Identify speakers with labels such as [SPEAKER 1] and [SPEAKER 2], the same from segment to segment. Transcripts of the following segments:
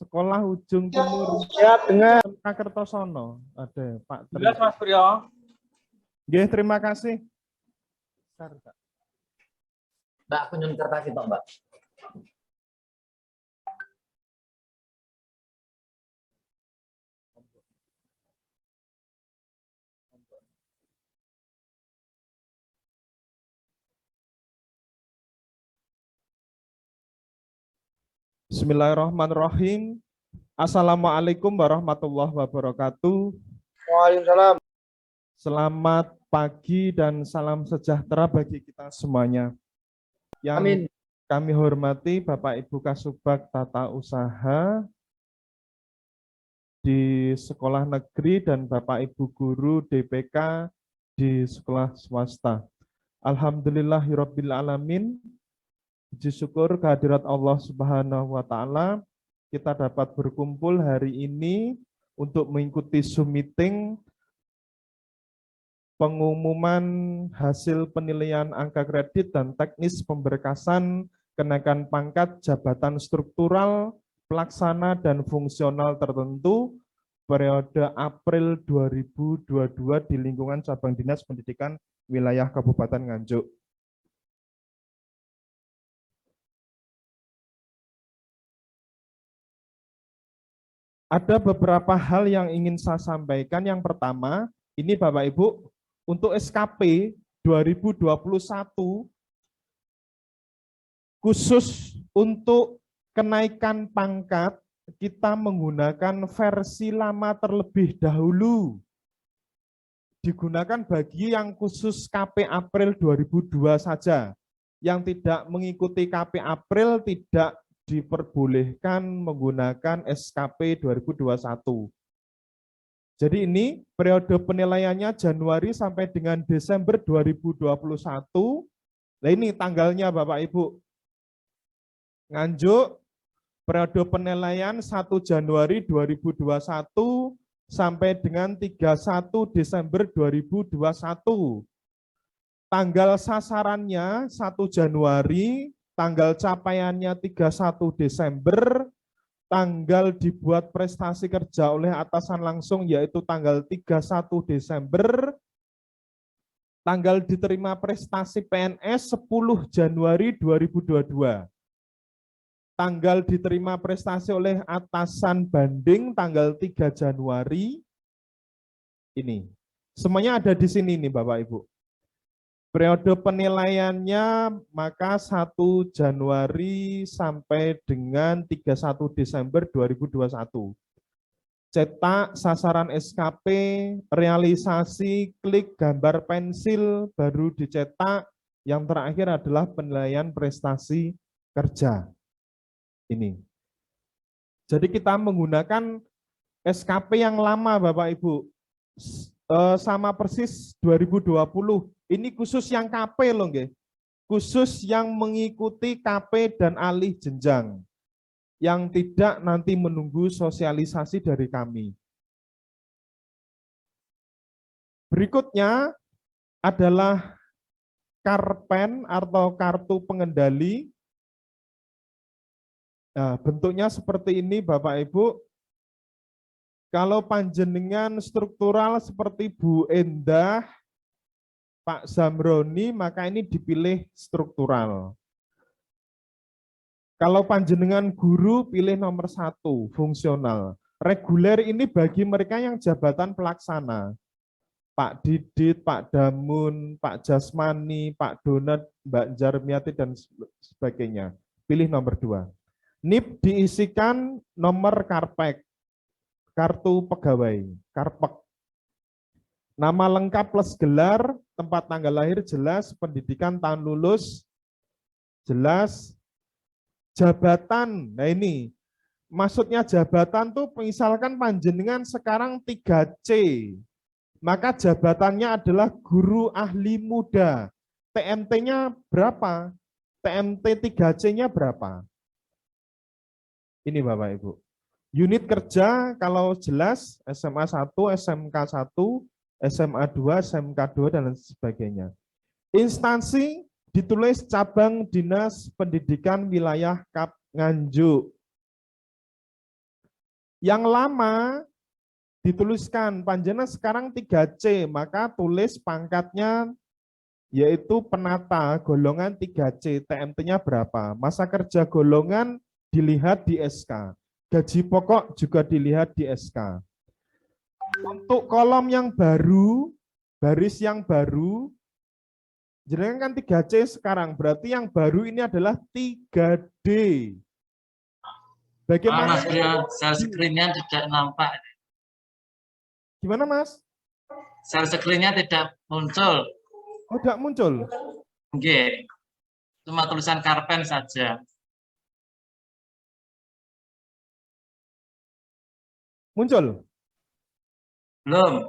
[SPEAKER 1] Sekolah Ujung Timur.
[SPEAKER 2] Ya, dengar.
[SPEAKER 1] Pak Kertosono. Ada Pak Tri.
[SPEAKER 3] Jelas Mas Priyo.
[SPEAKER 1] Nggih, terima kasih.
[SPEAKER 4] Mbak, aku nyun kertas itu, Mbak.
[SPEAKER 1] Bismillahirrahmanirrahim. Assalamualaikum warahmatullahi wabarakatuh.
[SPEAKER 2] Waalaikumsalam.
[SPEAKER 1] Selamat pagi dan salam sejahtera bagi kita semuanya. Yang
[SPEAKER 2] Amin.
[SPEAKER 1] kami hormati Bapak Ibu Kasubag Tata Usaha di sekolah negeri dan Bapak Ibu guru DPK di sekolah swasta. Alhamdulillahirabbil alamin. Puji syukur kehadirat Allah Subhanahu wa taala kita dapat berkumpul hari ini untuk mengikuti Zoom meeting pengumuman hasil penilaian angka kredit dan teknis pemberkasan kenaikan pangkat jabatan struktural, pelaksana dan fungsional tertentu periode April 2022 di lingkungan cabang Dinas Pendidikan wilayah Kabupaten Nganjuk. Ada beberapa hal yang ingin saya sampaikan. Yang pertama, ini Bapak Ibu, untuk SKP 2021, khusus untuk kenaikan pangkat, kita menggunakan versi lama terlebih dahulu. Digunakan bagi yang khusus KP April 2002 saja. Yang tidak mengikuti KP April tidak diperbolehkan menggunakan SKP 2021. Jadi ini periode penilaiannya Januari sampai dengan Desember 2021. Nah ini tanggalnya Bapak Ibu. Nganjuk periode penilaian 1 Januari 2021 sampai dengan 31 Desember 2021. Tanggal sasarannya 1 Januari, tanggal capaiannya 31 Desember, tanggal dibuat prestasi kerja oleh atasan langsung yaitu tanggal 31 Desember, tanggal diterima prestasi PNS 10 Januari 2022, tanggal diterima prestasi oleh atasan banding tanggal 3 Januari, ini. Semuanya ada di sini nih Bapak Ibu. Periode penilaiannya maka 1 Januari sampai dengan 31 Desember 2021. Cetak, sasaran SKP, realisasi, klik gambar pensil, baru dicetak. Yang terakhir adalah penilaian prestasi kerja. Ini. Jadi kita menggunakan SKP yang lama Bapak Ibu. Sama persis 2020. Ini khusus yang KP loh nggih. Khusus yang mengikuti KP dan alih jenjang. Yang tidak nanti menunggu sosialisasi dari kami. Berikutnya adalah Karpen atau kartu pengendali. Nah, bentuknya seperti ini Bapak Ibu. Kalau panjenengan struktural seperti Bu Endah, Pak Zamroni, maka ini dipilih struktural. Kalau panjenengan guru, pilih nomor 1, fungsional. Reguler ini bagi mereka yang jabatan pelaksana. Pak Didit, Pak Damun, Pak Jasmani, Pak Donat, Mbak Jarmiati, dan sebagainya. Pilih nomor 2. NIP diisikan nomor karpek, kartu pegawai, karpek. Nama lengkap plus gelar, tempat tanggal lahir jelas, pendidikan tahun lulus jelas, jabatan. Nah ini, maksudnya jabatan tuh misalkan panjenengan sekarang 3C, maka jabatannya adalah guru ahli muda. TMT-nya berapa? TMT 3C-nya berapa? Ini Bapak Ibu. Unit kerja kalau jelas SMA 1, SMK 1, SMA 2, SMK 2, dan sebagainya. Instansi ditulis cabang Dinas Pendidikan Wilayah Kap Nganjuk. Yang lama dituliskan panjenengan sekarang 3C, maka tulis pangkatnya yaitu penata golongan 3C, TMT-nya berapa. Masa kerja golongan dilihat di SK. Gaji pokok juga dilihat di SK. Untuk kolom yang baru, baris yang baru, jenengan kan 3C sekarang, berarti yang baru ini adalah 3D. Bagaimana?
[SPEAKER 3] Mas Bro, share screen-nya tidak nampak.
[SPEAKER 1] Gimana, Mas?
[SPEAKER 3] Share screen-nya tidak muncul.
[SPEAKER 1] Oh, tidak muncul.
[SPEAKER 3] Oke. Cuma tulisan Karpen saja.
[SPEAKER 1] Muncul.
[SPEAKER 3] Belum.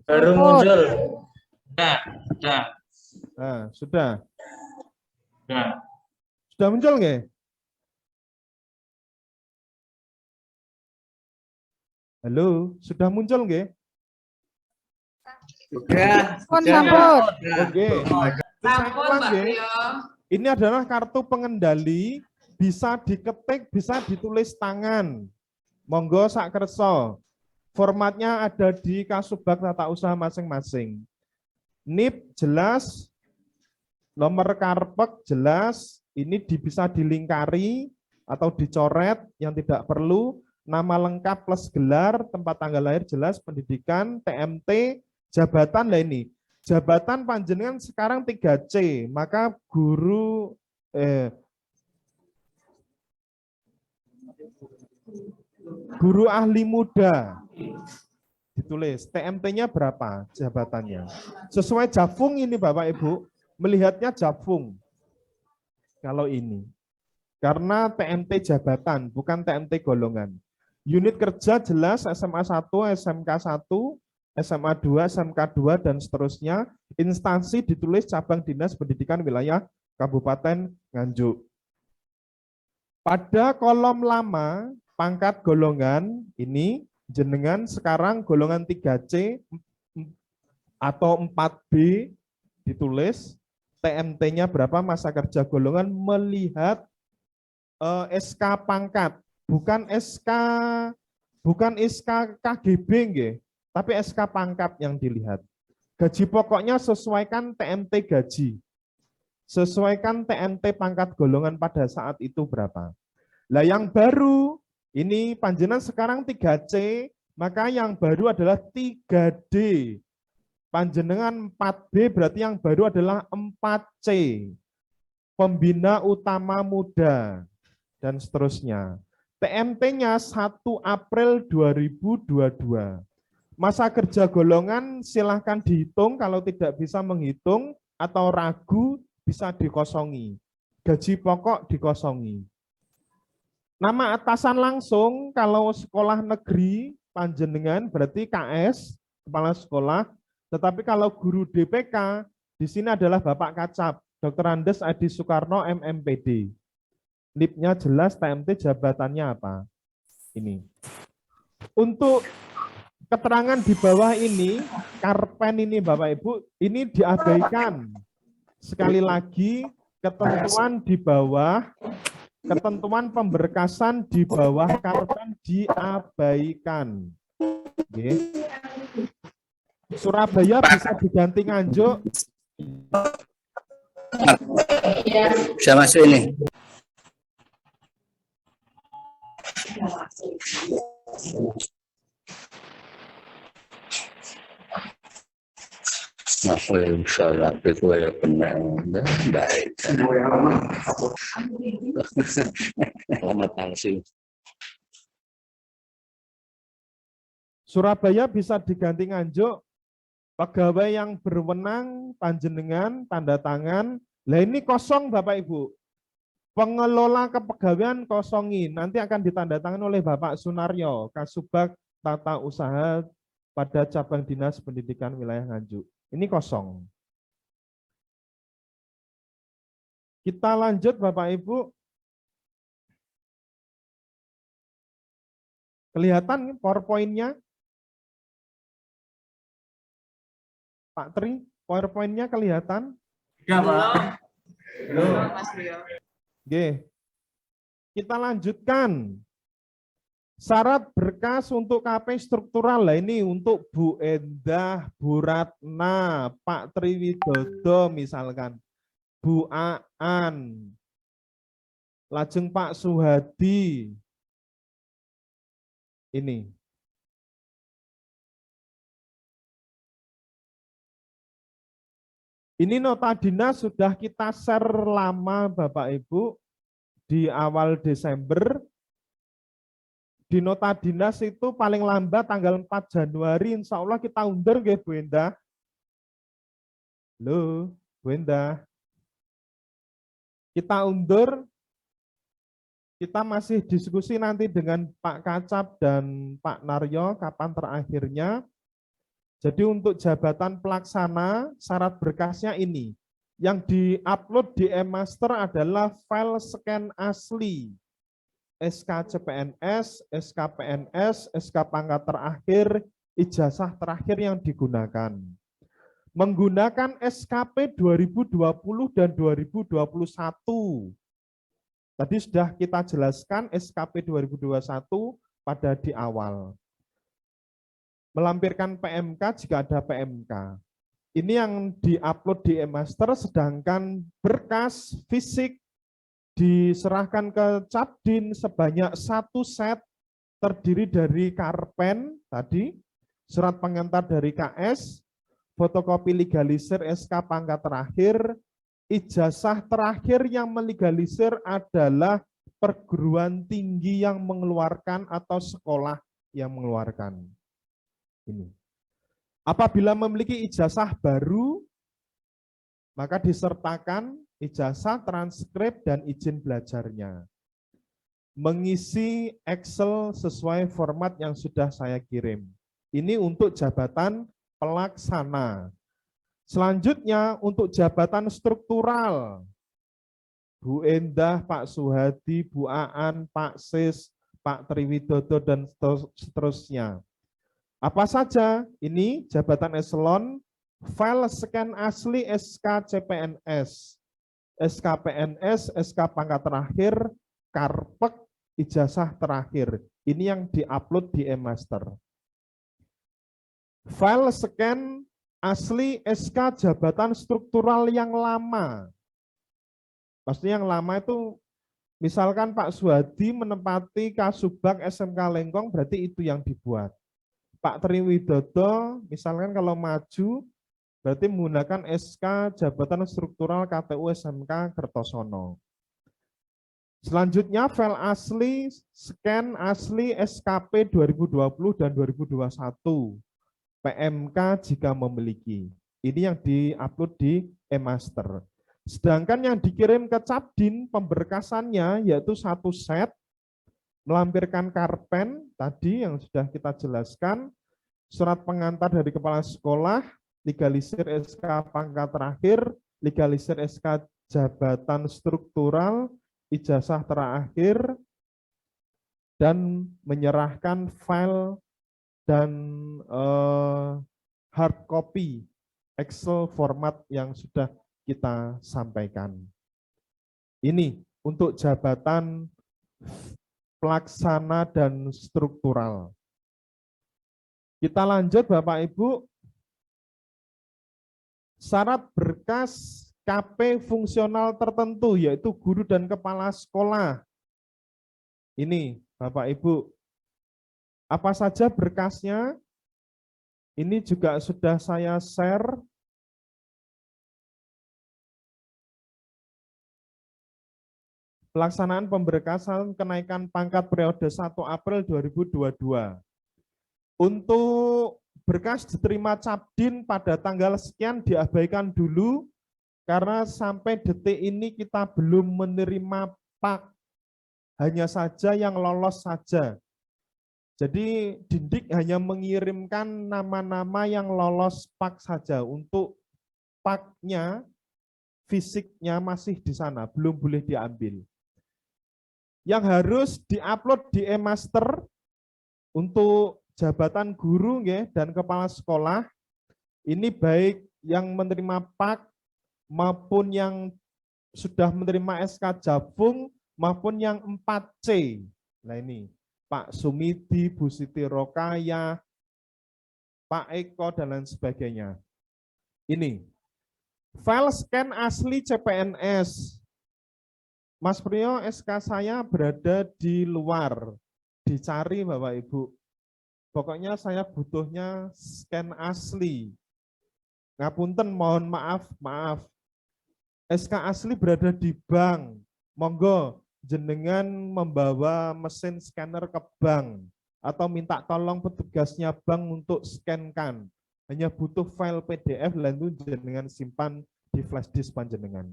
[SPEAKER 4] Baru muncul.
[SPEAKER 3] Sudah.
[SPEAKER 1] Nah, sudah.
[SPEAKER 3] Sudah.
[SPEAKER 1] Sudah muncul nggak? Halo, sudah muncul nggak?
[SPEAKER 5] Sampun.
[SPEAKER 1] Oke. Ini adalah kartu pengendali, bisa diketik, bisa ditulis tangan. Monggo sak kerso. Formatnya ada di Kasubag tata usaha masing-masing. NIP jelas, nomor karpet jelas, ini bisa dilingkari atau dicoret yang tidak perlu, nama lengkap plus gelar, tempat tanggal lahir jelas, pendidikan, TMT, jabatan. Lah ini, jabatan panjenengan sekarang 3C, maka guru guru ahli muda ditulis, TMT-nya berapa jabatannya. Sesuai Jafung ini Bapak Ibu, melihatnya Jafung. Kalau ini. Karena TMT jabatan, bukan TMT golongan. Unit kerja jelas SMA 1, SMK 1, SMA 2, SMK 2, dan seterusnya. Instansi ditulis cabang dinas pendidikan wilayah Kabupaten Nganjuk. Pada kolom lama, pangkat golongan ini, jenengan sekarang golongan 3C atau 4B ditulis, TMT-nya berapa, masa kerja golongan, melihat SK pangkat, bukan SK KGB nggih, tapi SK pangkat yang dilihat. Gaji pokoknya sesuaikan TMT gaji. Sesuaikan TMT pangkat golongan pada saat itu berapa. Lah yang baru, ini panjenengan sekarang 3C, maka yang baru adalah 3D. Panjenengan 4B berarti yang baru adalah 4C. Pembina utama muda, dan seterusnya. TMT-nya 1 April 2022. Masa kerja golongan silahkan dihitung, kalau tidak bisa menghitung atau ragu bisa dikosongi. Gaji pokok dikosongi. Nama atasan langsung kalau sekolah negeri panjenengan berarti KS, kepala sekolah, tetapi kalau guru DPK di sini adalah Bapak Kacap, Dr. Andes Adi Soekarno MMPD. NIP-nya jelas, TMT jabatannya apa. Ini. Untuk keterangan di bawah ini, Karpen ini Bapak Ibu, ini diabaikan. Sekali lagi, ketentuan di bawah, ketentuan pemberkasan di bawah Karpen diabaikan. Oke. Surabaya bisa diganti Nganjuk.
[SPEAKER 6] Bisa masuk ini. Aku yang salah itu ya benar baik. Selamat langsung.
[SPEAKER 1] Surabaya bisa diganti Nganjuk. Pegawai yang berwenang panjenengan tanda tangan. Lah ini kosong Bapak Ibu. Pengelola kepegawaian kosongi, nanti akan ditandatangani oleh Bapak Sunaryo, Kasubag Tata Usaha pada cabang Dinas Pendidikan Wilayah Nganjuk. Ini kosong. Kita lanjut Bapak Ibu. Kelihatan PowerPoint-nya? Pak Tri, PowerPoint-nya kelihatan?
[SPEAKER 3] Ya, Pak.
[SPEAKER 1] Oke. Kita lanjutkan. Syarat berkas untuk KP struktural. Lah ini untuk Bu Endah, Bu Ratna, Pak Triwidodo misalkan, Bu Aan, lajeng Pak Suhadi. Ini. Ini nota dinas sudah kita share lama Bapak Ibu di awal Desember. Di nota dinas itu paling lambat tanggal 4 Januari, insya Allah kita undur nggih Bu Endah. Loh, Bu Endah. Kita undur, kita masih diskusi nanti dengan Pak Kacap dan Pak Naryo kapan terakhirnya. Jadi untuk jabatan pelaksana, syarat berkasnya ini. Yang di-upload di e-master adalah file scan asli. SK CPNS, SK PNS, SK pangkat terakhir, ijazah terakhir yang digunakan. Menggunakan SKP 2020 dan 2021. Tadi sudah kita jelaskan SKP 2021 pada di awal. Melampirkan PMK jika ada PMK. Ini yang di-upload di e-master, sedangkan berkas fisik diserahkan ke Capdin sebanyak 1 set terdiri dari karpen tadi, surat pengantar dari KS, fotokopi legalisir SK pangkat terakhir, ijazah terakhir yang melegalisir adalah perguruan tinggi yang mengeluarkan atau sekolah yang mengeluarkan. Ini. Apabila memiliki ijazah baru, maka disertakan ijazah, transkrip, dan izin belajarnya. Mengisi Excel sesuai format yang sudah saya kirim. Ini untuk jabatan pelaksana. Selanjutnya untuk jabatan struktural. Bu Endah, Pak Suhadi, Bu Aan, Pak Sis, Pak Triwidodo, dan seterusnya. Apa saja? Ini jabatan eselon, file scan asli SK CPNS, SK PNS, SK pangkat terakhir, karpek, ijazah terakhir. Ini yang diupload di e-master. File scan asli SK jabatan struktural yang lama. Maksudnya yang lama itu, misalkan Pak Suhadi menempati Kasubag SMK Lengkong, berarti itu yang dibuat. Pak Triwidodo, misalkan kalau maju, berarti menggunakan SK jabatan struktural KTU SMK Kertosono. Selanjutnya file asli, scan asli SKP 2020 dan 2021. PMK jika memiliki. Ini yang di-upload di e-master. Sedangkan yang dikirim ke Capdin pemberkasannya yaitu 1 set, melampirkan karpen tadi yang sudah kita jelaskan, surat pengantar dari kepala sekolah, legalisir SK pangkat terakhir, legalisir SK jabatan struktural, ijazah terakhir, dan menyerahkan file dan hard copy Excel format yang sudah kita sampaikan. Ini untuk jabatan pelaksana dan struktural. Kita lanjut Bapak Ibu. Syarat berkas KP fungsional tertentu yaitu guru dan kepala sekolah. Ini Bapak Ibu. Apa saja berkasnya? Ini juga sudah saya share. Pelaksanaan pemberkasan kenaikan pangkat periode 1 April 2022. Untuk berkas diterima Capdin pada tanggal sekian diabaikan dulu, karena sampai detik ini kita belum menerima PAK. Hanya saja yang lolos saja. Jadi Dindik hanya mengirimkan nama-nama yang lolos PAK saja. Untuk PAK-nya, fisiknya masih di sana, belum boleh diambil. Yang harus diupload di e-master untuk jabatan guru dan kepala sekolah, ini baik yang menerima PAK maupun yang sudah menerima SK Jabung maupun yang 4C. Nah ini, Pak Sumidi, Bu Siti Rokaya, Pak Eko, dan lain sebagainya. Ini, file scan asli CPNS. Mas Priyo, SK saya berada di luar. Dicari Bapak Ibu. Pokoknya saya butuhnya scan asli. Ngapunten, mohon maaf. SK asli berada di bank. Monggo jenengan membawa mesin scanner ke bank atau minta tolong petugasnya bank untuk scankan. Hanya butuh file PDF lalu jenengan simpan di flash disk panjenengan.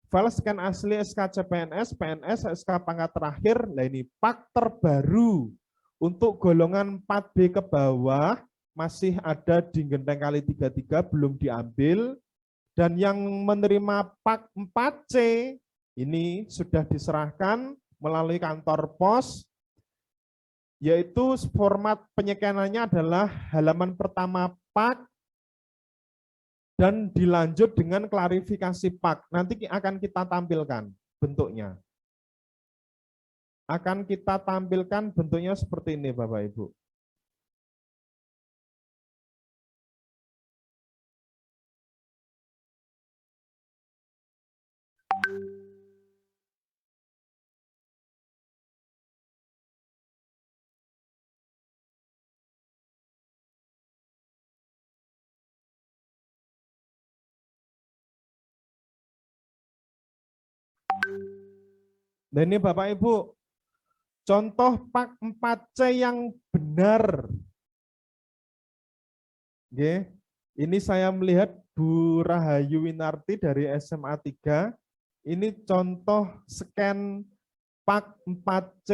[SPEAKER 1] File scan asli SK CPNS, PNS, SK pangkat terakhir, nah ini pak terbaru untuk golongan 4B ke bawah masih ada di Genteng Kali 33 belum diambil, dan yang menerima pak 4C ini sudah diserahkan melalui kantor pos, yaitu format penyekanannya adalah halaman pertama pak dan dilanjut dengan klarifikasi pak. Nanti akan kita tampilkan bentuknya. Akan kita tampilkan bentuknya seperti ini Bapak Ibu. Nah ini Bapak Ibu, contoh pak 4C yang benar. Oke, ini saya melihat Bu Rahayu Winarti dari SMA 3. Ini contoh scan pak 4C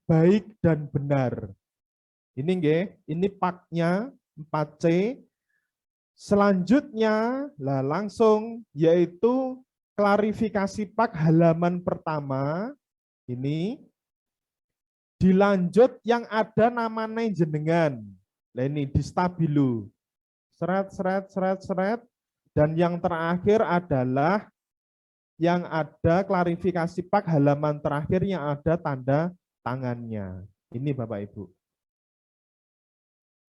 [SPEAKER 1] baik dan benar. Ini ini paknya 4C. Selanjutnya langsung yaitu klarifikasi pak halaman pertama ini dilanjut yang ada namanya jenengan. Nah ini di stabilo. Seret. Dan yang terakhir adalah yang ada klarifikasi pak halaman terakhir yang ada tanda tangannya. Ini Bapak Ibu.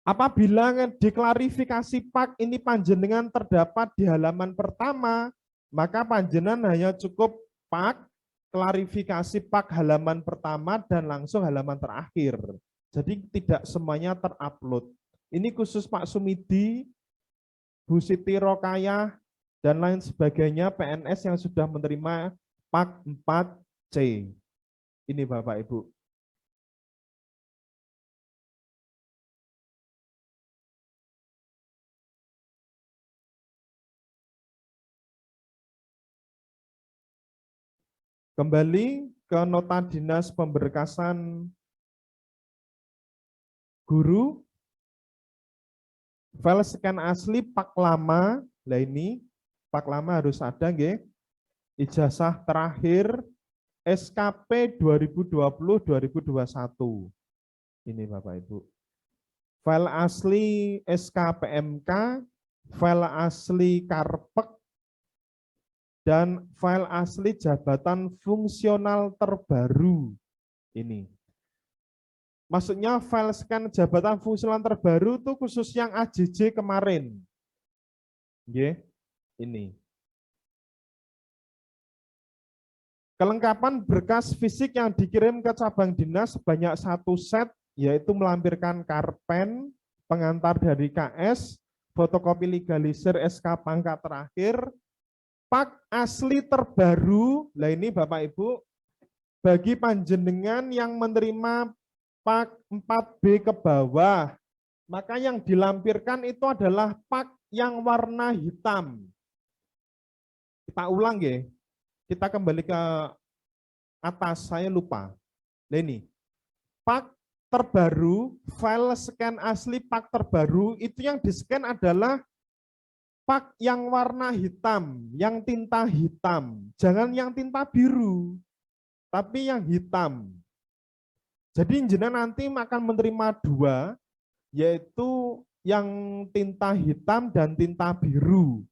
[SPEAKER 1] Apabila diklarifikasi pak ini panjenengan terdapat di halaman pertama, maka panjenengan hanya cukup pak, klarifikasi pak halaman pertama dan langsung halaman terakhir. Jadi tidak semuanya terupload. Ini khusus Pak Sumidi, Bu Siti Rokaya, dan lain sebagainya PNS yang sudah menerima pak 4C. Ini Bapak Ibu. Kembali ke nota dinas pemberkasan guru, file scan asli pak lama, nah ini pak lama harus ada nggih. Ijazah terakhir SKP 2020-2021. Ini Bapak Ibu. File asli SKPMK, file asli Karpek, dan file asli jabatan fungsional terbaru. Ini. Maksudnya file scan jabatan fungsional terbaru itu khusus yang AJJ kemarin. Ini. Kelengkapan berkas fisik yang dikirim ke cabang dinas sebanyak 1 set, yaitu melampirkan karpen, pengantar dari KS, fotokopi legalisir SK pangkat terakhir, pak asli terbaru. Nah ini Bapak Ibu, bagi panjenengan yang menerima pak 4B ke bawah, maka yang dilampirkan itu adalah pak yang warna hitam. Kita ulang ya. Kita kembali ke atas, saya lupa. Nah ini, pak terbaru, file scan asli pak terbaru, itu yang di-scan adalah pak yang warna hitam, yang tinta hitam. Jangan yang tinta biru, tapi yang hitam. Jadi jenengan nanti akan menerima 2, yaitu yang tinta hitam dan tinta biru.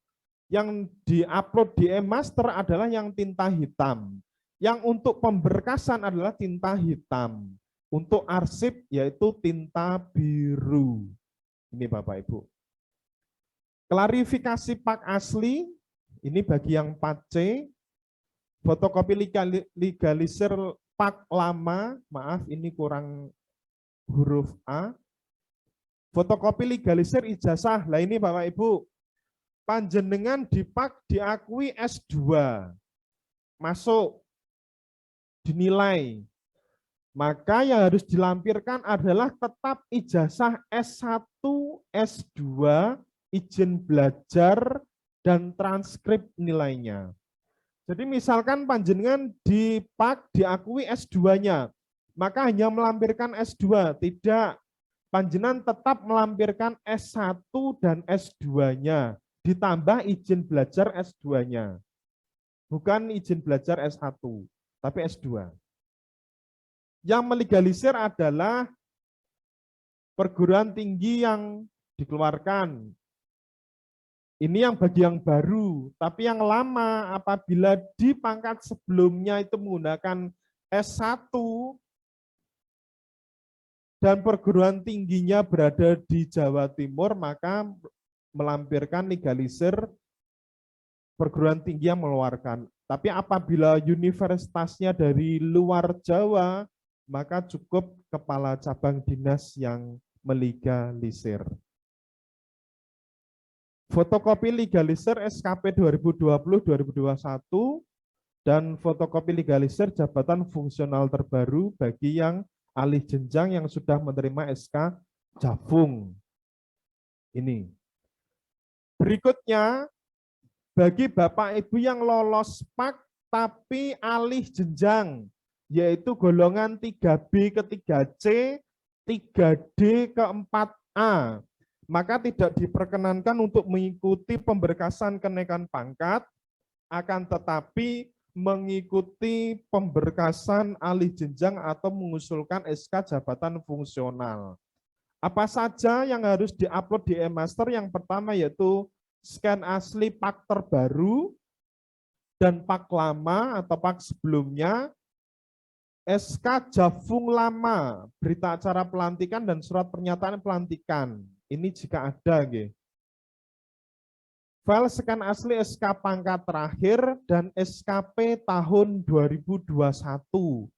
[SPEAKER 1] Yang diupload di e-master adalah yang tinta hitam. Yang untuk pemberkasan adalah tinta hitam. Untuk arsip yaitu tinta biru. Ini Bapak Ibu. Klarifikasi pak asli, ini bagi yang part C. Fotokopi legalisir pak lama, maaf ini kurang huruf A. Fotokopi legalisir ijazah, lah ini Bapak Ibu. Panjenengan dipak diakui S2. Masuk, dinilai. Maka yang harus dilampirkan adalah tetap ijazah S1, S2, izin belajar, dan transkrip nilainya. Jadi misalkan panjenengan dipak diakui S2-nya, maka hanya melampirkan S2, tidak. Panjenengan tetap melampirkan S1 dan S2-nya, ditambah izin belajar S2-nya. Bukan izin belajar S1, tapi S2. Yang melegalisir adalah perguruan tinggi yang dikeluarkan. Ini yang bagi yang baru, tapi yang lama apabila di pangkat sebelumnya itu menggunakan S1 dan perguruan tingginya berada di Jawa Timur, maka melampirkan legalisir perguruan tinggi yang mengeluarkan. Tapi apabila universitasnya dari luar Jawa, maka cukup kepala cabang dinas yang melegalisir. Fotokopi legalisir SKP 2020-2021 dan fotokopi legalisir jabatan fungsional terbaru bagi yang alih jenjang yang sudah menerima SK Jafung. Ini. Berikutnya, bagi Bapak Ibu yang lolos PAK tapi alih jenjang, yaitu golongan 3B ke 3C, 3D ke 4A, maka tidak diperkenankan untuk mengikuti pemberkasan kenaikan pangkat, akan tetapi mengikuti pemberkasan alih jenjang atau mengusulkan SK jabatan fungsional. Apa saja yang harus diupload di e-master? Yang pertama yaitu scan asli PAK terbaru dan PAK lama atau PAK sebelumnya, SK Jafung lama, berita acara pelantikan dan surat pernyataan pelantikan. Ini jika ada, nggih. File scan asli SK pangkat terakhir dan SKP tahun 2021.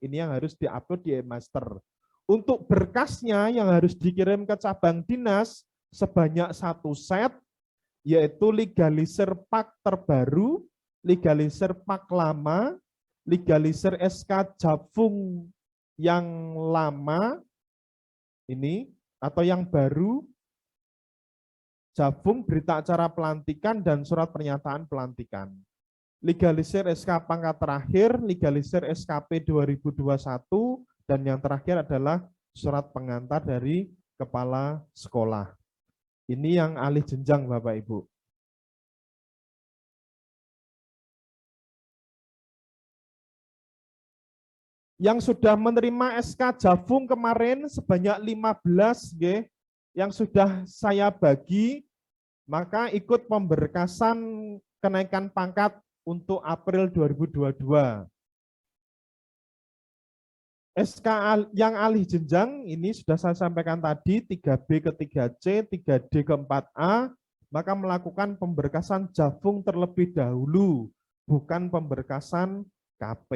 [SPEAKER 1] Ini yang harus diupload di e-master. Untuk berkasnya yang harus dikirim ke cabang dinas sebanyak 1 set, yaitu legalisir PAK terbaru, legalisir PAK lama, legalisir SK Jafung yang lama, ini atau yang baru, Jafung berita acara pelantikan dan surat pernyataan pelantikan. Legalisir SK pangkat terakhir, legalisir SKP 2021, dan yang terakhir adalah surat pengantar dari kepala sekolah. Ini yang alih jenjang Bapak Ibu. Yang sudah menerima SK Jafung kemarin sebanyak 15, nggih, yang sudah saya bagi, maka ikut pemberkasan kenaikan pangkat untuk April 2022. SK yang alih jenjang ini sudah saya sampaikan tadi, 3B ke 3C, 3D ke 4A, maka melakukan pemberkasan Jafung terlebih dahulu, bukan pemberkasan KP.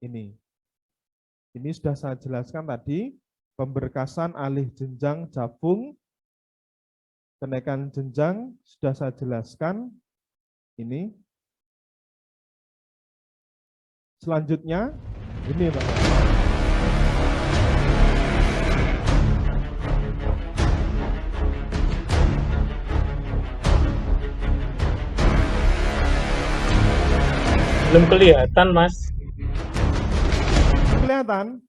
[SPEAKER 1] Ini sudah saya jelaskan tadi, pemberkasan alih jenjang Jafung, kenaikan jenjang sudah saya jelaskan. Ini. Selanjutnya, ini Pak.
[SPEAKER 4] Belum kelihatan, Mas.
[SPEAKER 1] Kelihatan?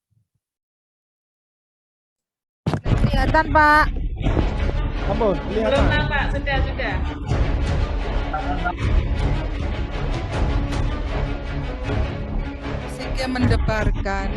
[SPEAKER 5] Kelihatan, Pak.
[SPEAKER 1] Ampun, kelihatan.
[SPEAKER 7] Belum, Pak. Sudah.
[SPEAKER 5] Musiknya mendebarkan.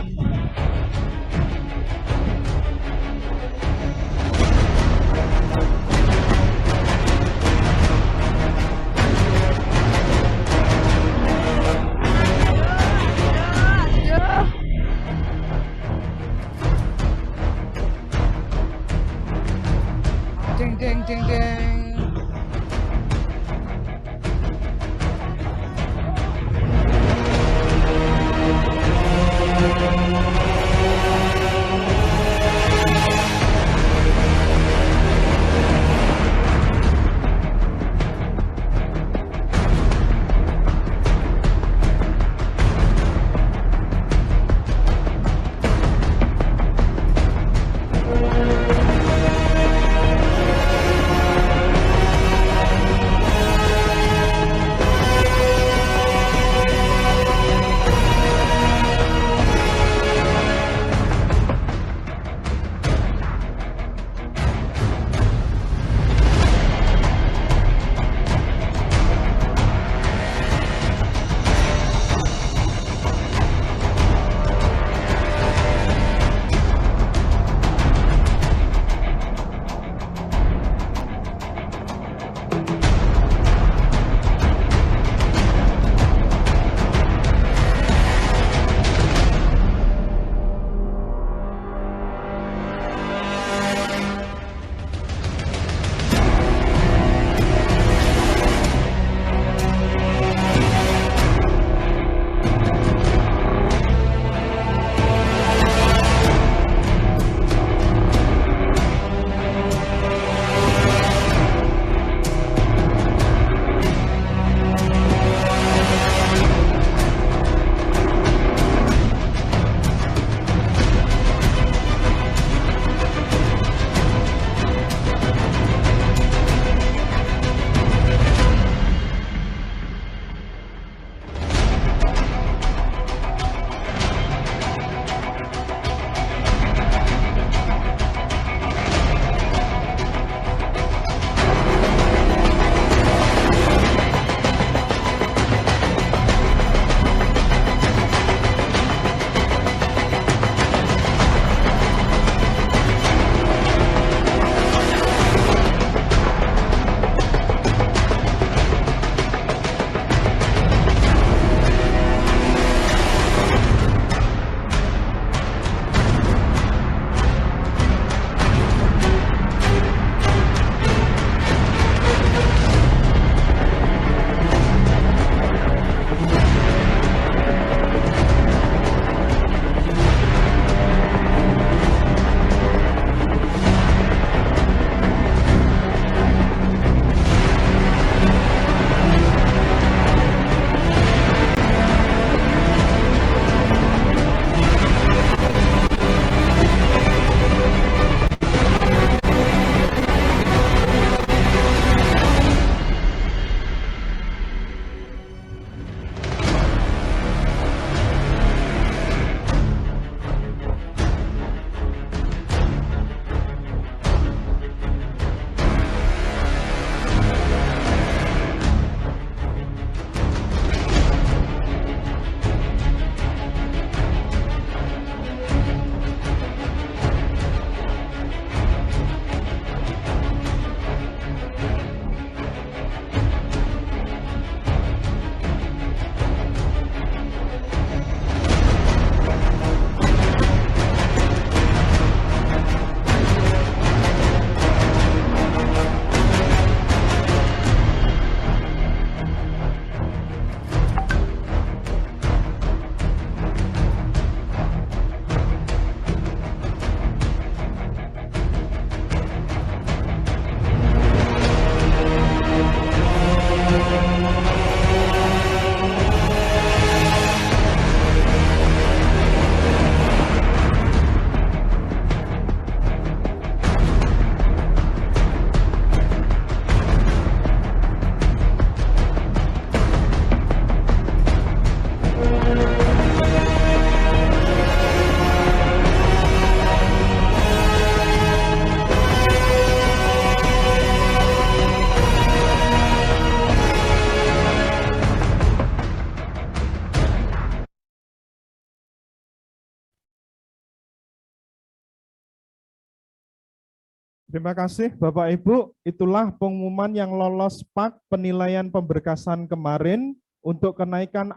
[SPEAKER 1] Terima kasih Bapak Ibu. Itulah pengumuman yang lolos PAK penilaian pemberkasan kemarin untuk kenaikan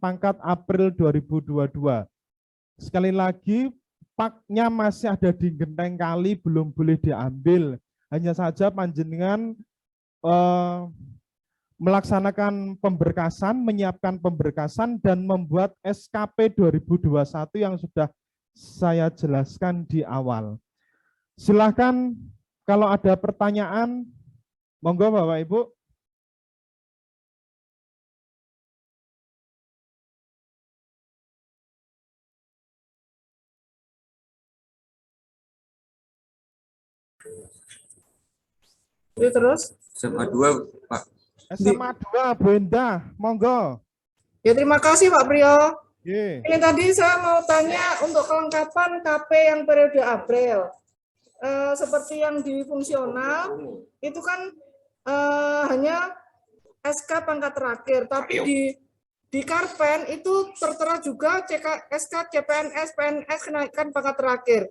[SPEAKER 1] pangkat April 2022. Sekali lagi PAK-nya masih ada di genteng kali, belum boleh diambil. Hanya saja panjenengan melaksanakan pemberkasan, menyiapkan pemberkasan dan membuat SKP 2021 yang sudah saya jelaskan di awal. Silakan kalau ada pertanyaan, monggo Bapak Ibu.
[SPEAKER 7] Terus?
[SPEAKER 6] SMA 2, Pak.
[SPEAKER 1] SMA 2, Bu Endah, monggo.
[SPEAKER 7] Ya terima kasih Pak Priyo.
[SPEAKER 1] Ye.
[SPEAKER 7] Ini tadi saya mau tanya untuk kelengkapan KP yang periode April. Seperti yang di fungsional itu kan hanya SK pangkat terakhir, tapi di Karpen itu tertera juga SK CPNS, PNS kenaikan pangkat terakhir.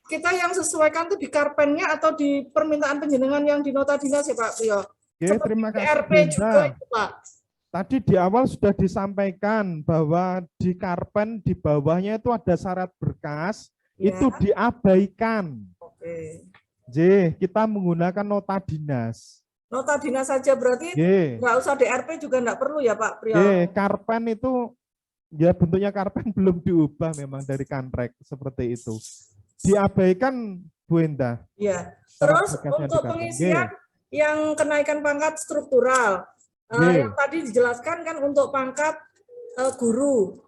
[SPEAKER 7] Kita yang sesuaikan tuh di Karpennya atau di permintaan penjenengan yang di nota dinas ya Pak Priyo?
[SPEAKER 1] Ye, terima kasih
[SPEAKER 7] RP
[SPEAKER 1] Bu
[SPEAKER 7] juga
[SPEAKER 1] Endah.
[SPEAKER 7] itu Pak.
[SPEAKER 1] Tadi di awal sudah disampaikan bahwa di Karpen di bawahnya itu ada syarat berkas,
[SPEAKER 7] Ya.
[SPEAKER 1] itu diabaikan.
[SPEAKER 7] Oke.
[SPEAKER 1] J, kita menggunakan nota dinas.
[SPEAKER 7] Nota dinas saja berarti
[SPEAKER 1] J,
[SPEAKER 7] nggak usah DRP juga nggak perlu ya Pak Priyo?
[SPEAKER 1] Karpen itu ya bentuknya Karpen belum diubah memang dari Kanrek seperti itu. Diabaikan Bu Endah.
[SPEAKER 7] Ya.
[SPEAKER 1] Syarat
[SPEAKER 7] Terus
[SPEAKER 1] berkasnya
[SPEAKER 7] untuk
[SPEAKER 1] di Karpen.
[SPEAKER 7] pengisian yang kenaikan pangkat struktural, yang tadi dijelaskan kan untuk pangkat guru,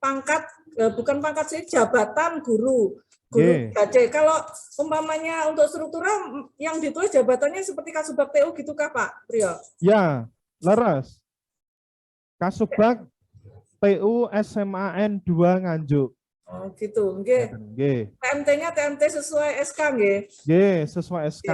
[SPEAKER 7] pangkat bukan pangkat sih, jabatan guru GC. Kalau umpamanya untuk struktural yang ditulis jabatannya seperti Kasubag TU gitu kah Pak Priyo?
[SPEAKER 1] Ya, leres. Kasubag TU SMAN 2 Nganjuk.
[SPEAKER 7] Oh gitu, nggih.
[SPEAKER 1] Nggih.
[SPEAKER 7] TMT-nya TMT sesuai SK nggih.
[SPEAKER 1] Nggih, sesuai SK.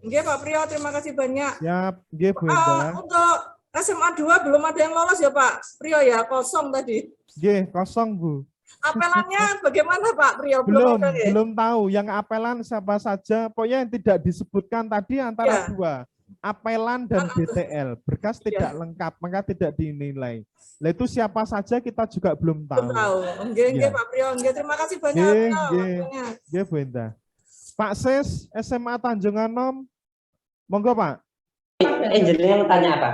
[SPEAKER 7] Nggih Pak Priyo, terima kasih banyak.
[SPEAKER 1] Siap, nggih Bu Endah.
[SPEAKER 7] Untuk SMA 2 belum ada yang lolos ya Pak Priyo ya, kosong tadi.
[SPEAKER 1] Nggih, kosong Bu.
[SPEAKER 7] Apelannya bagaimana Pak Priyo?
[SPEAKER 1] Belum,
[SPEAKER 7] ada, ya?
[SPEAKER 1] belum tahu. Yang apelan siapa saja, pokoknya yang tidak disebutkan tadi antara
[SPEAKER 7] Ya.
[SPEAKER 1] dua. Apelan dan BTL. Berkas tidak lengkap, maka tidak dinilai. Nah, itu siapa saja kita juga belum tahu.
[SPEAKER 7] Belum tahu. Nggih, nggih
[SPEAKER 1] Ya.
[SPEAKER 7] Pak Priyo. Nggih, terima kasih banyak
[SPEAKER 1] Nggih,
[SPEAKER 7] Priyo,
[SPEAKER 1] nggih.
[SPEAKER 7] waktunya.
[SPEAKER 1] Nggih, Bu Endah. Pak Sis, SMA Tanjung Anom. Monggo, Pak.
[SPEAKER 4] Engineer tanya apa?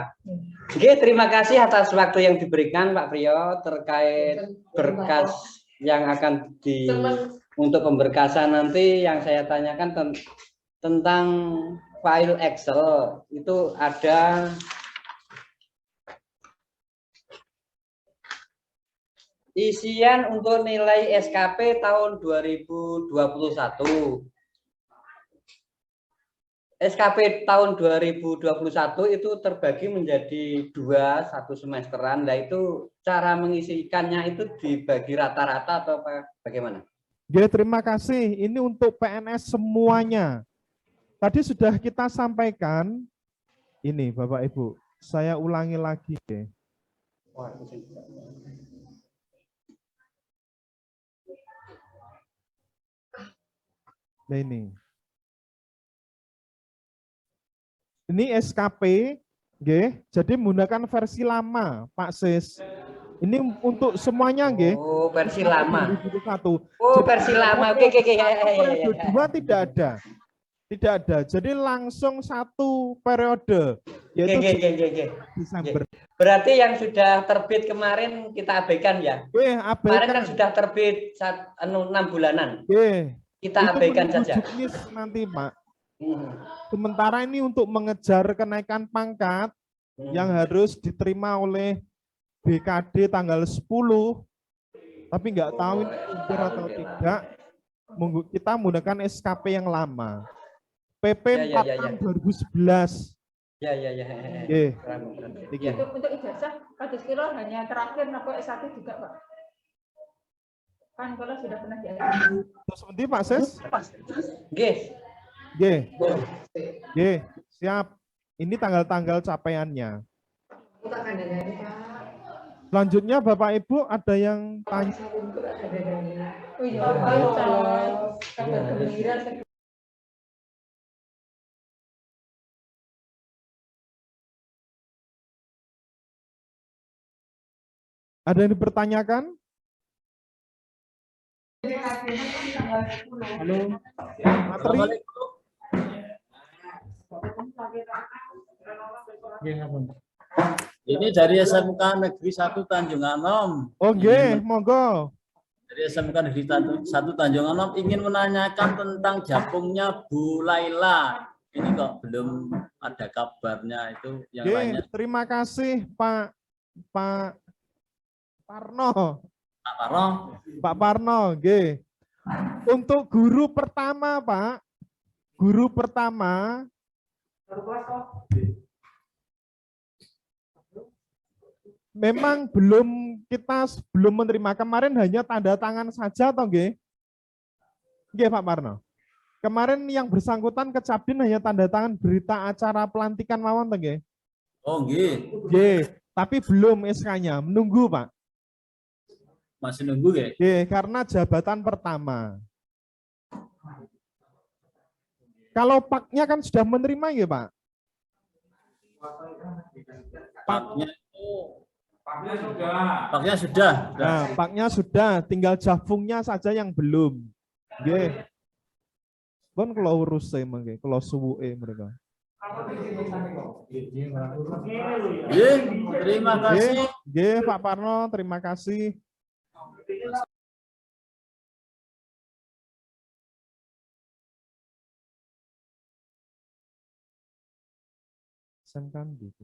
[SPEAKER 4] Oke, terima kasih atas waktu yang diberikan Pak Priyo terkait berkas yang akan untuk pemberkasan nanti. Yang saya tanyakan tentang file Excel itu ada isian untuk nilai SKP tahun 2021. SKP tahun 2021 itu terbagi menjadi satu semesteran. Nah itu cara mengisikannya itu dibagi rata-rata atau bagaimana?
[SPEAKER 1] Nggih, terima kasih. Ini untuk PNS semuanya. Tadi sudah kita sampaikan. Ini Bapak Ibu, saya ulangi lagi. Nah ini SKP, nggih. Jadi menggunakan versi lama, Pak Sis. Ini untuk semuanya, nggih.
[SPEAKER 4] Oh, versi lama.
[SPEAKER 1] 2021.
[SPEAKER 4] Oh, versi lama. Oke.
[SPEAKER 1] Dua tidak ada. Tidak ada. Jadi langsung satu periode, yaitu Desember.
[SPEAKER 4] Berarti yang sudah terbit kemarin kita abaikan ya? Kemarin kan sudah terbit 6 bulanan. Kita abaikan saja.
[SPEAKER 1] Nanti Pak. Sementara ini untuk mengejar kenaikan pangkat yang harus diterima oleh BKD tanggal 10, tapi nggak tahu ini benar atau tidak. Kita menggunakan SKP yang lama. PP 46 2011.
[SPEAKER 4] Ya.
[SPEAKER 8] Untuk ijazah, Pak Diskiro hanya terakhir atau S1 juga, Pak? Kan kalau sudah pernah diajukan.
[SPEAKER 1] Seperti Pak Ses? G. Siap. Ini tanggal-tanggal capaiannya. Selanjutnya Bapak Ibu ada yang tanya?
[SPEAKER 8] Oh iya,
[SPEAKER 1] Ada yang dipertanyakan?
[SPEAKER 9] Halo.
[SPEAKER 1] Materi?
[SPEAKER 9] Ini dari SMK Negeri 1 Tanjung Anom.
[SPEAKER 1] Oke, monggo.
[SPEAKER 9] Dari SMK Negeri 1 Tanjung Anom ingin menanyakan tentang japungnya Bu Laila. Ini kok belum ada kabarnya itu yang
[SPEAKER 1] Oke,
[SPEAKER 9] lainnya.
[SPEAKER 1] terima kasih Pak Parno.
[SPEAKER 9] Pak Parno.
[SPEAKER 1] Pak Parno, oke. Untuk guru pertama, Pak. Guru pertama. Memang belum menerima, kemarin hanya tanda tangan saja toh nggih? Nggih Pak Parno. Kemarin yang bersangkutan ke Cabdin hanya tanda tangan berita acara pelantikan mawon toh nggih?
[SPEAKER 9] Oh, nggih.
[SPEAKER 1] Nggih, tapi belum SK-nya, menunggu Pak.
[SPEAKER 9] Masih nunggu nggih?
[SPEAKER 1] Nggih, karena jabatan pertama. Kalau Pak-nya kan sudah menerima nggih Pak?
[SPEAKER 9] Paknya itu Paknya sudah.
[SPEAKER 1] Nah, Paknya sudah, tinggal Jafungnya saja yang belum. Nggih. Pun kalau urus saya mangke, kalau suwuke mereka.
[SPEAKER 9] Nggih, terima kasih.
[SPEAKER 1] Nggih, Pak Parno, terima kasih. Kan gitu.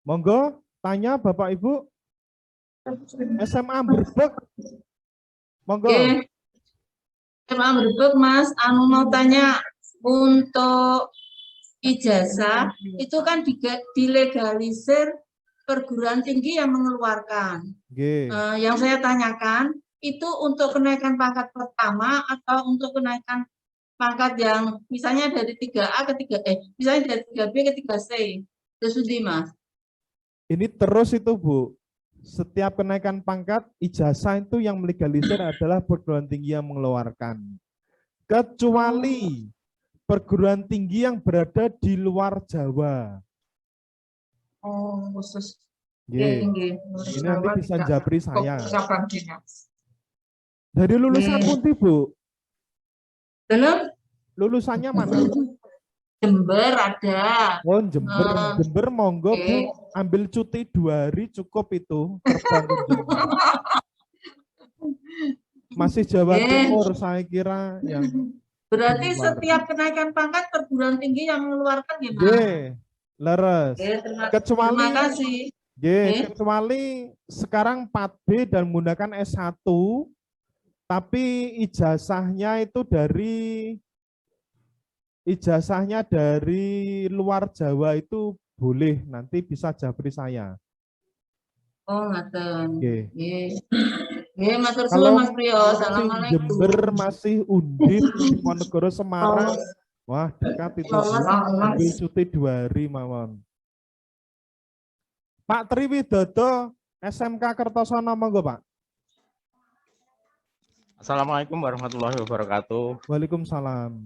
[SPEAKER 1] Monggo, tanya Bapak Ibu. SMA Berbek. Monggo.
[SPEAKER 10] Oke. SMA Berbek, Mas, mau tanya untuk ijazah itu kan dilegalisir perguruan tinggi yang mengeluarkan.
[SPEAKER 1] Oke.
[SPEAKER 10] Yang saya tanyakan itu untuk kenaikan pangkat pertama atau untuk kenaikan pangkat yang misalnya dari 3A ke 3 misalnya dari 3B ke 3C. Terus Mas.
[SPEAKER 1] Ini terus itu Bu, setiap kenaikan pangkat ijazah itu yang melegalisir adalah perguruan tinggi yang mengeluarkan. Kecuali perguruan tinggi yang berada di luar Jawa.
[SPEAKER 10] Oh, khusus.
[SPEAKER 1] Nggih. Ini nanti bisa japri saya. Dari lulusan pundi Bu?
[SPEAKER 10] Belum?
[SPEAKER 1] Lulusannya mana?
[SPEAKER 10] Jember ada.
[SPEAKER 1] Oh, Jember. Jember monggo Bu, ambil cuti 2 hari cukup itu terbang ke Jember. Masih Jawa Timur saya kira yang.
[SPEAKER 10] Berarti setiap kenaikan pangkat perguruan tinggi yang mengeluarkan gimana?
[SPEAKER 1] Leres. Kecuali
[SPEAKER 10] terima kasih.
[SPEAKER 1] Kecuali sekarang 4B dan menggunakan S1, tapi ijazahnya itu dari luar Jawa itu boleh, nanti bisa japri saya.
[SPEAKER 10] Oh, ngaten.
[SPEAKER 1] Nggih.
[SPEAKER 10] Matur
[SPEAKER 1] Kalau
[SPEAKER 10] suwun Mas Priyo. Assalamualaikum.
[SPEAKER 1] Jember masih Undip, Diponegoro, Semarang. Wah, dekat itu. Ambil cuti 2 hari mawon. Pak Triwidodo, SMK Kertosono, monggo Pak.
[SPEAKER 11] Assalamualaikum warahmatullahi wabarakatuh.
[SPEAKER 1] Waalaikumsalam.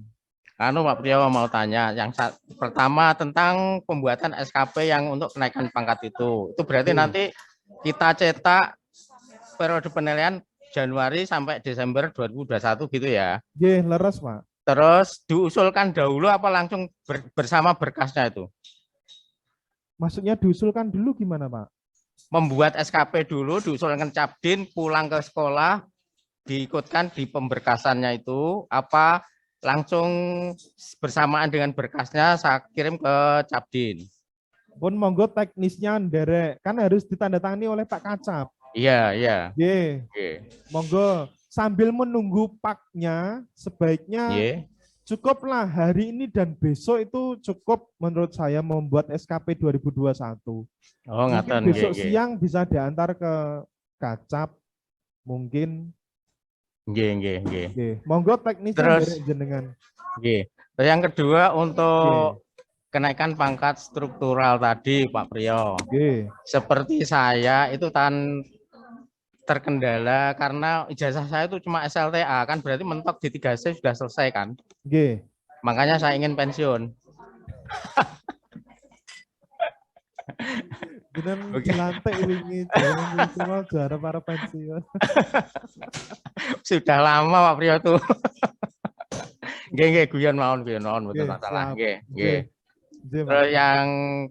[SPEAKER 11] Pak Priyo mau tanya, yang pertama tentang pembuatan SKP yang untuk kenaikan pangkat itu. Itu berarti nanti kita cetak periode penilaian Januari sampai Desember 2021 gitu ya?
[SPEAKER 1] Nggih, leres Pak.
[SPEAKER 11] Terus diusulkan dahulu apa langsung bersama berkasnya itu?
[SPEAKER 1] Maksudnya diusulkan dulu gimana Pak?
[SPEAKER 11] Membuat SKP dulu, diusulkan Cabdin, pulang ke sekolah, diikutkan di pemberkasannya itu, apa langsung bersamaan dengan berkasnya saya kirim ke Cabdin?
[SPEAKER 1] Pun monggo teknisnya nderek, kan harus ditandatangani oleh Pak Kacap.
[SPEAKER 11] Iya.
[SPEAKER 1] Monggo sambil menunggu paknya sebaiknya cukuplah hari ini dan besok itu cukup menurut saya membuat SKP 2021.
[SPEAKER 11] Oh, ngaten.
[SPEAKER 1] Besok siang bisa diantar ke Kacap mungkin.
[SPEAKER 11] Nggih.
[SPEAKER 1] Monggo teknisnya
[SPEAKER 11] terus
[SPEAKER 1] jenengan.
[SPEAKER 11] Nggih. Yang kedua untuk kenaikan pangkat struktural tadi Pak Priyo. Seperti saya itu terkendala karena ijazah saya itu cuma SLTA, kan berarti mentok di 3C sudah selesai kan? Makanya saya ingin pensiun.
[SPEAKER 1] Dengan
[SPEAKER 11] Oke.
[SPEAKER 1] dilantik wingi jangan semua juara para pensiun.
[SPEAKER 11] Sudah lama Pak Priyo tuh. Nggih, guyon mawon mboten
[SPEAKER 1] Nggih,
[SPEAKER 11] masalah.
[SPEAKER 1] siap.
[SPEAKER 11] Nggih,
[SPEAKER 1] Nggih.
[SPEAKER 11] nggih.
[SPEAKER 1] Nggih, Pak.
[SPEAKER 11] Terus yang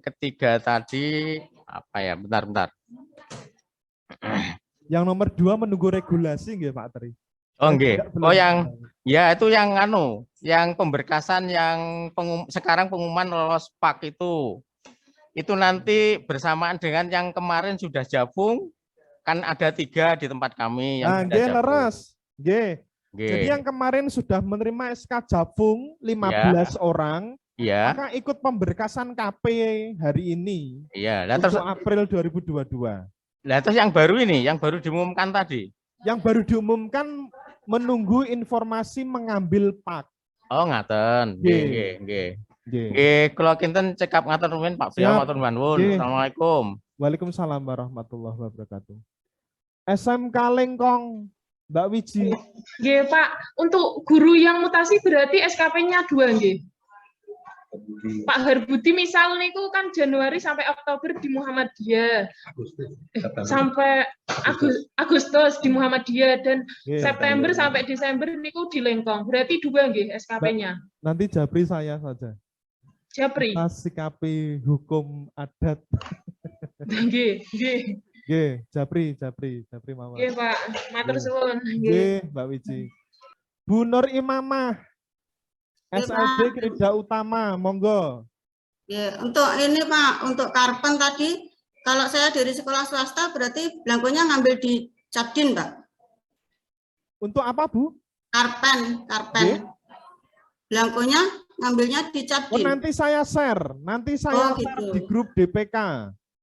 [SPEAKER 11] ketiga tadi apa ya? Bentar.
[SPEAKER 1] Yang nomor 2 menunggu regulasi nggih Pak Tri.
[SPEAKER 11] Oh nggih.
[SPEAKER 1] Tidak, belum.
[SPEAKER 11] Oh yang ya itu yang yang pemberkasan yang sekarang pengumuman lolos PAK itu. Itu nanti bersamaan dengan yang kemarin sudah gabung, kan ada 3 di tempat kami yang
[SPEAKER 1] Nah,
[SPEAKER 11] sudah
[SPEAKER 1] nggih
[SPEAKER 11] gabung.
[SPEAKER 1] leres. Nggih.
[SPEAKER 11] Nggih.
[SPEAKER 1] Jadi yang kemarin sudah menerima SK Jabung 15 orang,
[SPEAKER 11] Iya,
[SPEAKER 1] maka ikut pemberkasan KP hari ini
[SPEAKER 11] iya. Lah terus,
[SPEAKER 1] untuk April 2022.
[SPEAKER 11] lah terus yang baru ini, yang baru diumumkan tadi.
[SPEAKER 1] Yang baru diumumkan menunggu informasi mengambil PAK.
[SPEAKER 11] Oh ngaten.
[SPEAKER 1] Nggih.
[SPEAKER 11] Nggih.
[SPEAKER 1] Nggih.
[SPEAKER 11] Nggih, kula kinten cekap ngatur nuwun Pak Priyo,
[SPEAKER 1] Siap.
[SPEAKER 11] matur nuwun.
[SPEAKER 1] Nggih.
[SPEAKER 11] Assalamualaikum.
[SPEAKER 1] Waalaikumsalam warahmatullahi wabarakatuh. SMK Lengkong, Mbak Wiji.
[SPEAKER 8] Nggih, Pak. Untuk guru yang mutasi berarti SKP-nya 2 nggih. Pak Herbudi misal niku kan Januari sampai Oktober di Muhammadiyah. Sampai Agustus di Muhammadiyah dan
[SPEAKER 1] Nggih.
[SPEAKER 8] September sampai Desember niku di Lengkong. Berarti 2 nggih SKP-nya.
[SPEAKER 1] Nanti Japri saya saja.
[SPEAKER 8] Japri.
[SPEAKER 1] Sikapi hukum adat.
[SPEAKER 8] Nggih, nggih.
[SPEAKER 1] Nggih, Japri mawon.
[SPEAKER 8] Nggih, Pak. Matur
[SPEAKER 1] Nggih.
[SPEAKER 8] suwun. Nggih.
[SPEAKER 1] Nggih, Mbak Wiji. Bu Nur Imamah,
[SPEAKER 10] Nggih,
[SPEAKER 1] SLB
[SPEAKER 10] Pak.
[SPEAKER 1] Kerja Utama, monggo.
[SPEAKER 10] Ya, untuk ini Pak, untuk karpen tadi, kalau saya dari sekolah swasta berarti belangkonya ngambil di Capdin, Pak.
[SPEAKER 1] Untuk apa, Bu?
[SPEAKER 10] Karpen.
[SPEAKER 1] Nggih.
[SPEAKER 10] Belangkonya ngambilnya di
[SPEAKER 1] Oh,
[SPEAKER 10] Capdin.
[SPEAKER 1] nanti saya share. Nanti saya
[SPEAKER 10] Oh,
[SPEAKER 1] share
[SPEAKER 10] gitu.
[SPEAKER 1] di grup DPK.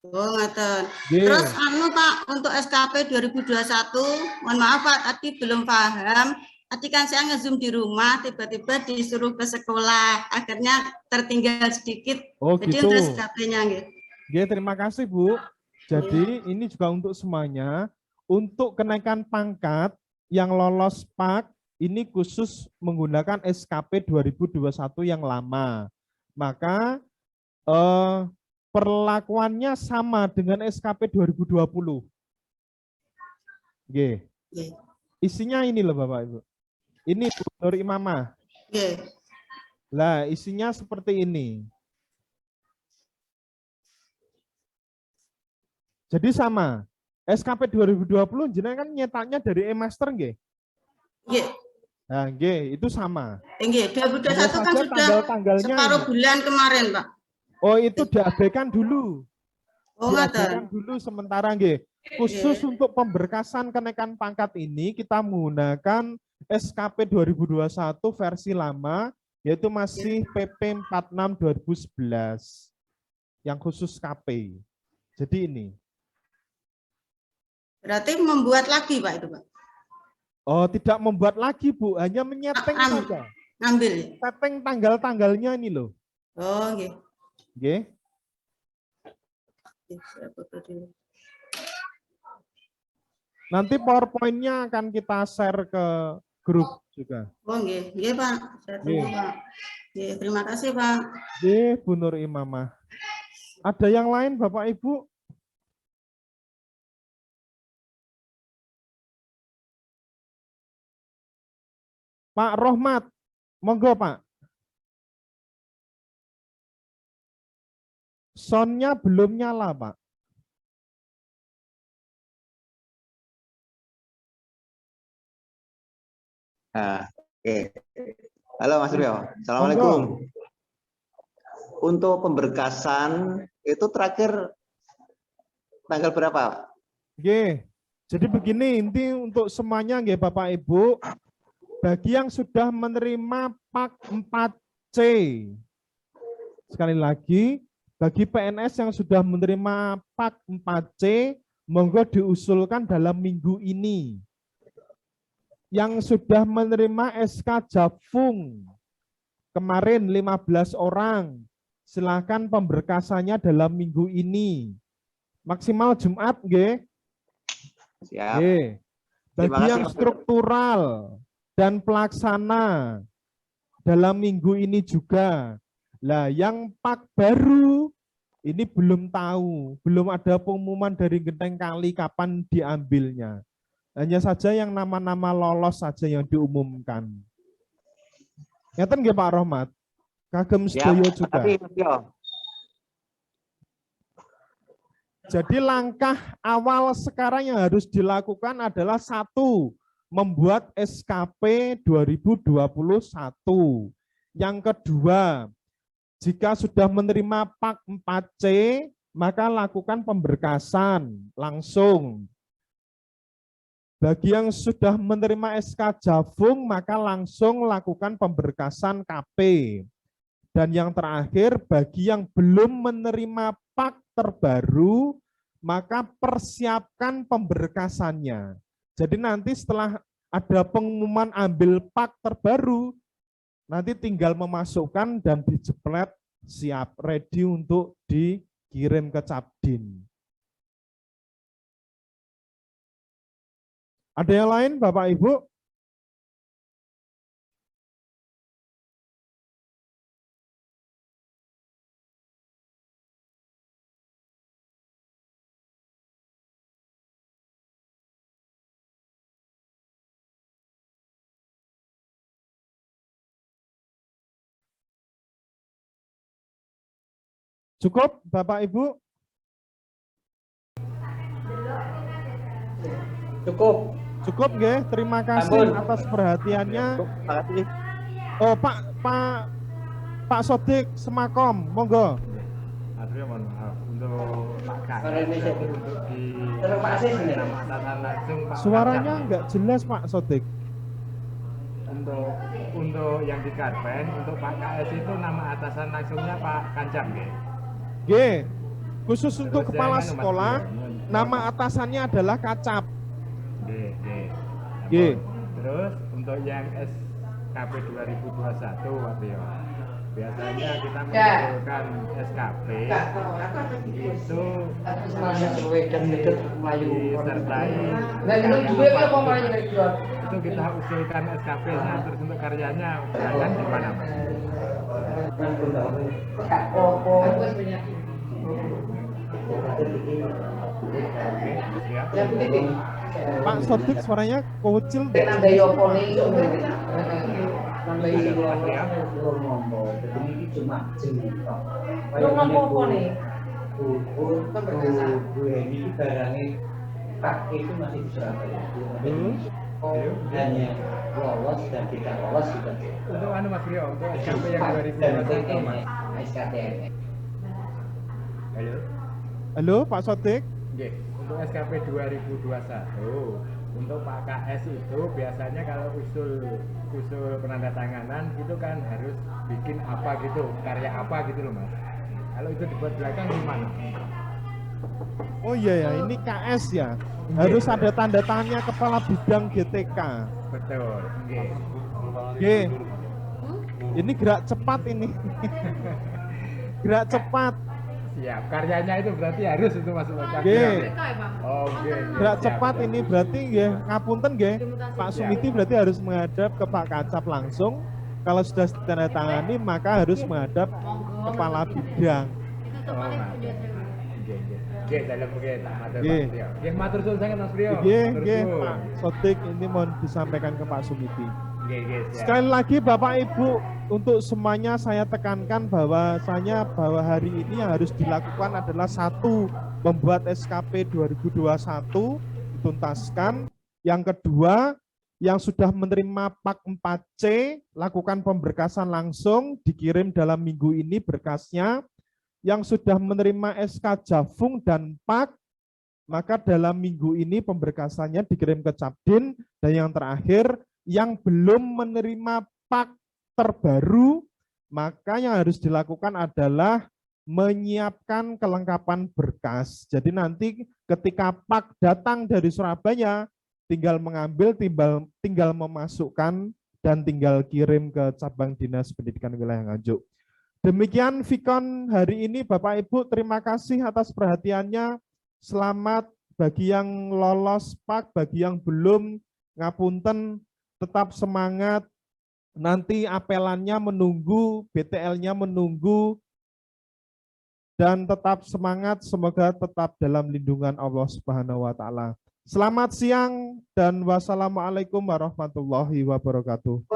[SPEAKER 10] Oh, ngaten.
[SPEAKER 1] Nggih.
[SPEAKER 10] Terus Pak, untuk SKP 2021, mohon maaf Pak, tadi belum paham. Tadi kan saya nge-zoom di rumah, tiba-tiba disuruh ke sekolah, akhirnya tertinggal sedikit.
[SPEAKER 1] Oh,
[SPEAKER 10] Jadi
[SPEAKER 1] gitu.
[SPEAKER 10] untuk SKP-nya gitu.
[SPEAKER 1] Nggih, terima kasih, Bu. Jadi ini juga untuk semuanya. Untuk kenaikan pangkat yang lolos PAK, ini khusus menggunakan SKP 2021 yang lama. Maka perlakuannya sama dengan SKP 2020. Nggih.
[SPEAKER 10] Nggih.
[SPEAKER 1] Isinya ini loh Bapak Ibu. Ini Bu Nur Imamah.
[SPEAKER 10] Nggih.
[SPEAKER 1] Lah, isinya seperti ini. Jadi sama. SKP 2020 jenengan kan nyetaknya dari e-master nggih?
[SPEAKER 10] Nggih.
[SPEAKER 1] Nah, nggih, itu sama.
[SPEAKER 10] Nggih, 2021
[SPEAKER 1] Hanya
[SPEAKER 10] kan
[SPEAKER 1] saja
[SPEAKER 10] sudah
[SPEAKER 1] tanggal-tanggalnya
[SPEAKER 10] separuh
[SPEAKER 1] ini.
[SPEAKER 10] bulan kemarin, Pak.
[SPEAKER 1] Oh, itu diabaikan dulu.
[SPEAKER 10] Oh,
[SPEAKER 1] Diabaikan
[SPEAKER 10] ngaten.
[SPEAKER 1] dulu sementara nggih. Khusus untuk pemberkasan kenaikan pangkat ini kita menggunakan SKP 2021 versi lama, yaitu masih PP 46 2011 yang khusus KP. Jadi ini.
[SPEAKER 10] Berarti membuat lagi, Pak, itu, Pak.
[SPEAKER 1] Oh, tidak membuat lagi, Bu, hanya menyeting saja.
[SPEAKER 10] Ngambil ya?
[SPEAKER 1] Setting tanggal-tanggalnya ini loh.
[SPEAKER 10] Oh, nggih.
[SPEAKER 1] Nggih.
[SPEAKER 10] Saya foto dulu.
[SPEAKER 1] Nanti PowerPoint-nya akan kita share ke grup juga.
[SPEAKER 10] Oh, nggih. Nggih, Pak. Saya tunggu,
[SPEAKER 1] Nggih.
[SPEAKER 10] Pak. Nggih, terima kasih, Pak.
[SPEAKER 1] Nggih, Bu Nur Imamah. Ada yang lain, Bapak Ibu? Pak Rohmat, monggo Pak. Soundnya belum nyala, Pak.
[SPEAKER 12] Nah, oke. Halo Mas Rio, Assalamualaikum. Untuk pemberkasan itu terakhir tanggal berapa?
[SPEAKER 1] Oke, jadi begini, inti untuk semuanya nggih Bapak Ibu, bagi yang sudah menerima PAK 4C, sekali lagi, bagi PNS yang sudah menerima PAK 4C, monggo diusulkan dalam minggu ini. Yang sudah menerima SK Jabung kemarin 15 orang, silakan pemberkasannya dalam minggu ini. Maksimal Jumat, nggih.
[SPEAKER 12] Siap.
[SPEAKER 1] Nggih. Bagi
[SPEAKER 12] Terima kasih,
[SPEAKER 1] yang
[SPEAKER 12] Mas.
[SPEAKER 1] struktural dan pelaksana dalam minggu ini juga. Lah, yang PAK baru Ini belum tahu, belum ada pengumuman dari Genteng Kali kapan diambilnya. Hanya saja yang nama-nama lolos saja yang diumumkan. Ngeten nggih Pak Rohmat? Kagem sedaya juga. Jadi langkah awal sekarang yang harus dilakukan adalah satu, membuat SKP 2021. Yang kedua, jika sudah menerima PAK 4C, maka lakukan pemberkasan langsung. Bagi yang sudah menerima SK Javung, maka langsung lakukan pemberkasan KP. Dan yang terakhir, bagi yang belum menerima PAK terbaru, maka persiapkan pemberkasannya. Jadi nanti setelah ada pengumuman ambil PAK terbaru, nanti tinggal memasukkan dan dijeplet siap, ready untuk dikirim ke Capdin. Ada yang lain Bapak Ibu? Cukup Bapak Ibu?
[SPEAKER 4] Cukup.
[SPEAKER 1] Cukup nggih. Terima kasih atas perhatiannya. Oh Pak Sodik Semakom, monggo.
[SPEAKER 13] Mohon maaf untuk Pak KS untuk di
[SPEAKER 1] Suaranya enggak jelas Pak Sodik.
[SPEAKER 13] Untuk yang di Karpen, untuk Pak KS itu nama atasan langsungnya Pak Kancam nggih.
[SPEAKER 1] Nggih. Khusus untuk kepala sekolah, nama atasannya adalah Kacap. Nggih.
[SPEAKER 13] Terus untuk yang SKP 2021 Pak Tio. Biasanya kita mengumpulkan SKP itu disertai itu kita usulkan SKP-nya, terus untuk karyanya berangkat di mana Pak?
[SPEAKER 1] Pak Sodik suaranya kecil.
[SPEAKER 4] Itu masih di Surabaya. Hanya lolos dan tidak lolos juga.
[SPEAKER 13] Untuk Mas Rio, untuk SKP yang 2021 Mas.
[SPEAKER 4] SKTN.
[SPEAKER 1] Halo Pak Sodik.
[SPEAKER 13] Nggih, untuk SKP 2021 untuk Pak KS itu biasanya kalau usul penandatanganan itu kan harus bikin apa gitu, karya apa gitu loh Mas. Kalau itu dibuat belakang gimana?
[SPEAKER 1] Oh iya ya, ini KS ya. Harus ada tanda tangannya kepala bidang GTK.
[SPEAKER 13] Betul. Nggih.
[SPEAKER 1] Nggih. Ini gerak cepat ini. Gerak cepat.
[SPEAKER 13] Siap. Karyanya itu berarti harus itu masuk belakang.
[SPEAKER 1] Nggih.
[SPEAKER 13] Oh, nggih.
[SPEAKER 1] Gerak cepat ini berarti nggih, ngapunten nggih. Pak Sumiti berarti harus menghadap ke Pak Kacap langsung. Kalau sudah ditandatangani maka harus menghadap kepala bidang.
[SPEAKER 13] Nggih, dalam nggih tak matur Pak Priyo. Nggih, matur suwun sangat Mas Priyo.
[SPEAKER 1] Nggih, Pak Sodik ini mohon disampaikan ke Pak Sumiti. Sekali lagi Bapak Ibu, untuk semuanya saya tekankan bahwasanya bahwa hari ini yang harus dilakukan adalah satu, membuat SKP 2021 dituntaskan. Yang kedua, yang sudah menerima PAK 4C, lakukan pemberkasan langsung, dikirim dalam minggu ini berkasnya. Yang sudah menerima SK Javung dan PAK, maka dalam minggu ini pemberkasannya dikirim ke Capdin. Dan yang terakhir, yang belum menerima PAK terbaru, maka yang harus dilakukan adalah menyiapkan kelengkapan berkas. Jadi nanti ketika PAK datang dari Surabaya, tinggal mengambil, tinggal memasukkan, dan tinggal kirim ke cabang Dinas Pendidikan Wilayah Nganjuk. Demikian Vikon hari ini Bapak Ibu, terima kasih atas perhatiannya. Selamat bagi yang lolos PAK, bagi yang belum ngapunten, tetap semangat. Nanti apelannya menunggu, BTL-nya menunggu, dan tetap semangat, semoga tetap dalam lindungan Allah Subhanahu wa taala. Selamat siang dan wassalamualaikum warahmatullahi wabarakatuh.